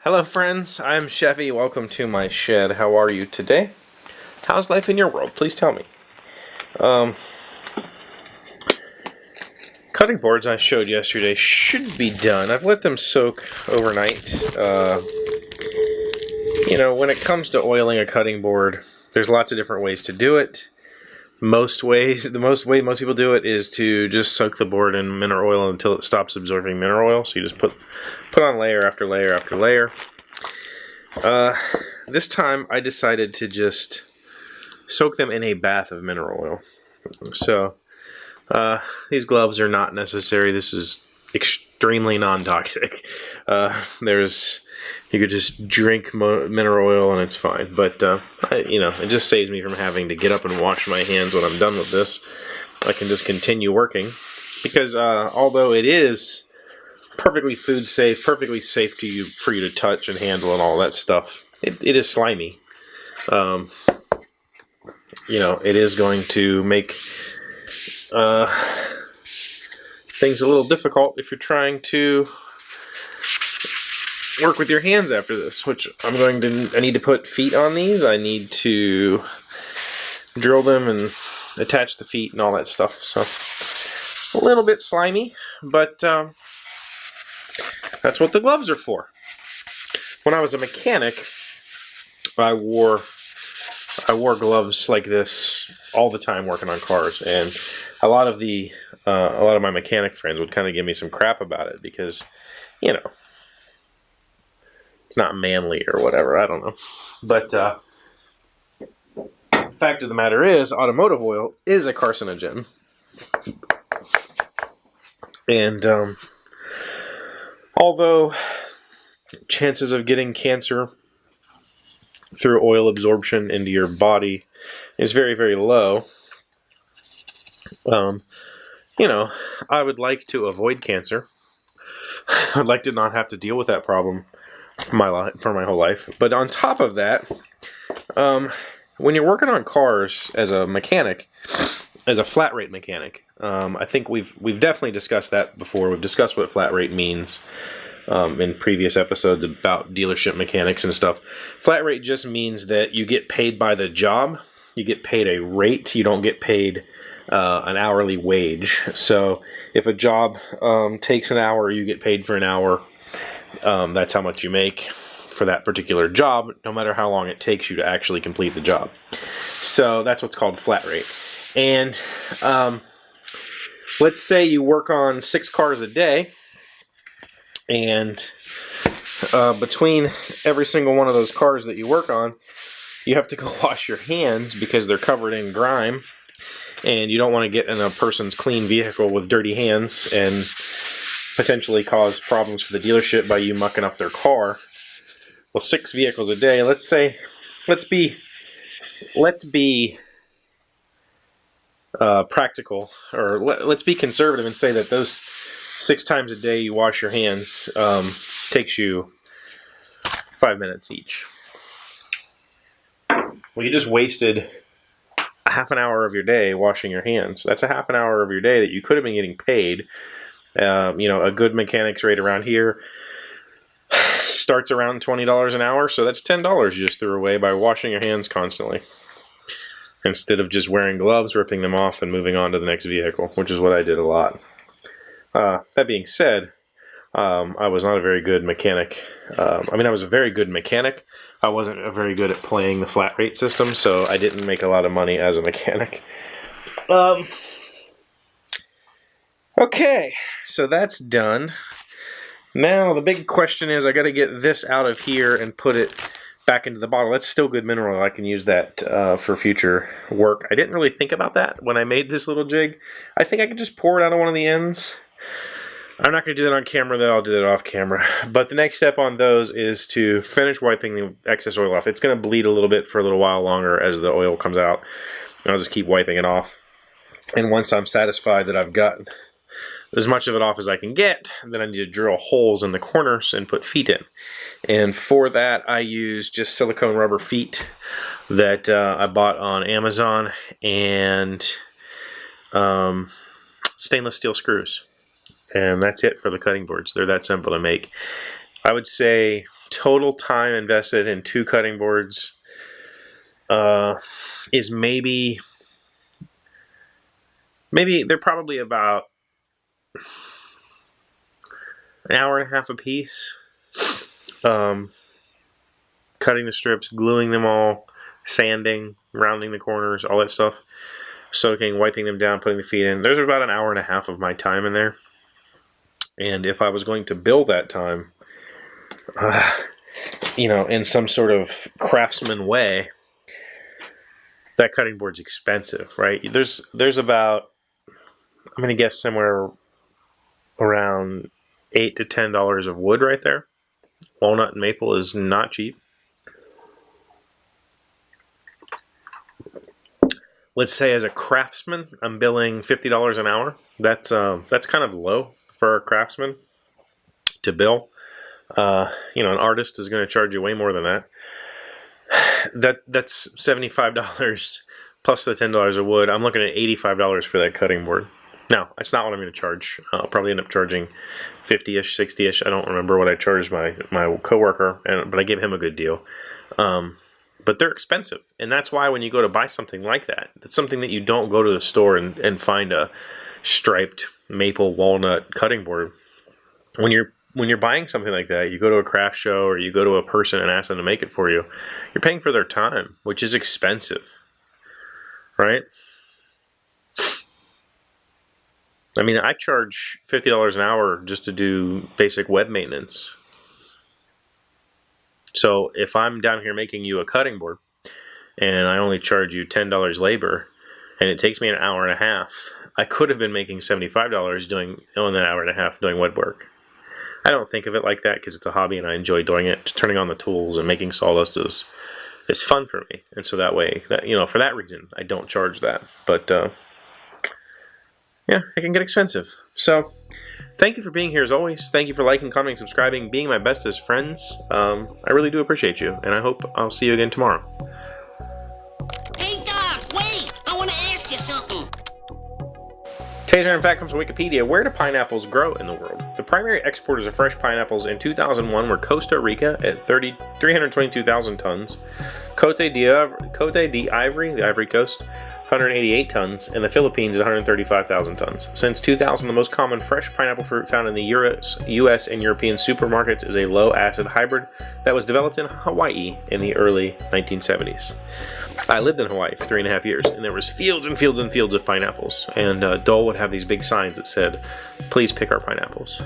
Hello friends, I'm Chevee. Welcome to my shed. How are you today? How's life in your world? Please tell me. Cutting boards I showed yesterday should be done. I've let them soak overnight. When it comes to oiling a cutting board, there's lots of different ways to do it. The most way most people do it is to just soak the board in mineral oil until it stops absorbing mineral oil. So you just put on layer after layer after layer. This time I decided to just soak them in a bath of mineral oil. So these gloves are not necessary. This is extremely non-toxic. You could just drink mineral oil and it's fine. But it just saves me from having to get up and wash my hands when I'm done with this. I can just continue working because although it is perfectly food safe, perfectly safe for you to touch and handle and all that stuff, it is slimy. It is going to make things a little difficult if you're trying to work with your hands after this, which I need to put feet on these. I need to drill them and attach the feet and all that stuff. So a little bit slimy, but that's what the gloves are for. When I was a mechanic, I wore gloves like this all the time working on cars, and a lot of my mechanic friends would kind of give me some crap about it because, it's not manly or whatever, I don't know. But the fact of the matter is, automotive oil is a carcinogen. And although chances of getting cancer through oil absorption into your body is very, very low, I would like to avoid cancer. I'd like to not have to deal with that problem for my whole life. But on top of that, when you're working on cars as a mechanic, as a flat rate mechanic, I think we've definitely discussed that before. We've discussed what flat rate means in previous episodes about dealership mechanics and stuff. Flat rate just means that you get paid by the job. You get paid a rate. You don't get paid an hourly wage. So if a job takes an hour, you get paid for an hour. That's how much you make for that particular job, no matter how long it takes you to actually complete the job. So that's what's called flat rate. And let's say you work on 6 cars a day, and between every single one of those cars that you work on, you have to go wash your hands because they're covered in grime, and you don't want to get in a person's clean vehicle with dirty hands and potentially cause problems for the dealership by you mucking up their car. Well, 6 vehicles a day, let's be practical, or let's be conservative and say that those 6 times a day you wash your hands takes you 5 minutes each. Well, you just wasted a half an hour of your day washing your hands. That's a half an hour of your day that you could have been getting paid. A good mechanic's rate around here starts around $20 an hour, so that's $10 you just threw away by washing your hands constantly, instead of just wearing gloves, ripping them off, and moving on to the next vehicle, which is what I did a lot. That being said, I was not a very good mechanic. I was a very good mechanic. I wasn't very good at playing the flat rate system, so I didn't make a lot of money as a mechanic. Okay, so that's done. Now the big question is, I got to get this out of here and put it back into the bottle. That's still good mineral oil. I can use that for future work. I didn't really think about that when I made this little jig. I think I could just pour it out of one of the ends. I'm not going to do that on camera, though. I'll do that off camera. But the next step on those is to finish wiping the excess oil off. It's going to bleed a little bit for a little while longer as the oil comes out. And I'll just keep wiping it off. And once I'm satisfied that I've got as much of it off as I can get, then I need to drill holes in the corners and put feet in. And for that, I use just silicone rubber feet that I bought on Amazon, and stainless steel screws. And that's it for the cutting boards. They're that simple to make. I would say total time invested in 2 cutting boards is maybe they're probably about an hour and a half a piece. Cutting the strips, gluing them all, sanding, rounding the corners, all that stuff. Soaking, wiping them down, putting the feet in. There's about an hour and a half of my time in there. And if I was going to bill that time, you know, in some sort of craftsman way, that cutting board's expensive, right? There's about, I'm going to guess somewhere around $8 to $10 of wood right there. Walnut and maple is not cheap. Let's say as a craftsman, I'm billing $50 an hour. That's kind of low for a craftsman to bill. You know, an artist is going to charge you way more than that. That's $75 plus the $10 of wood. I'm looking at $85 for that cutting board. Now, that's not what I'm going to charge. I'll probably end up charging 50-ish, 60-ish. I don't remember what I charged my coworker, but I gave him a good deal. But they're expensive, and that's why when you go to buy something like that, it's something that you don't go to the store and find a striped maple walnut cutting board. When you're buying something like that, you go to a craft show or you go to a person and ask them to make it for you. You're paying for their time, which is expensive, right? I mean, I charge $50 an hour just to do basic web maintenance. So if I'm down here making you a cutting board and I only charge you $10 labor and it takes me an hour and a half, I could have been making $75 doing an hour and a half doing web work. I don't think of it like that because it's a hobby and I enjoy doing it. Just turning on the tools and making sawdust is fun for me. And so that way, you know, for that reason, I don't charge that. But yeah, it can get expensive. So thank you for being here as always. Thank you for liking, commenting, subscribing, being my bestest friends. I really do appreciate you, and I hope I'll see you again tomorrow. Hey, Doc, wait! I want to ask you something. Taser in fact comes from Wikipedia. Where do pineapples grow in the world? The primary exporters of fresh pineapples in 2001 were Costa Rica at 322,000 tons, Cote d'Ivory, the Ivory Coast, 188 tons, and the Philippines at 135,000 tons. Since 2000, the most common fresh pineapple fruit found in the US and European supermarkets is a low-acid hybrid that was developed in Hawaii in the early 1970s. I lived in Hawaii for 3.5 years, and there was fields and fields and fields of pineapples, and Dole would have these big signs that said, "Please pick our pineapples."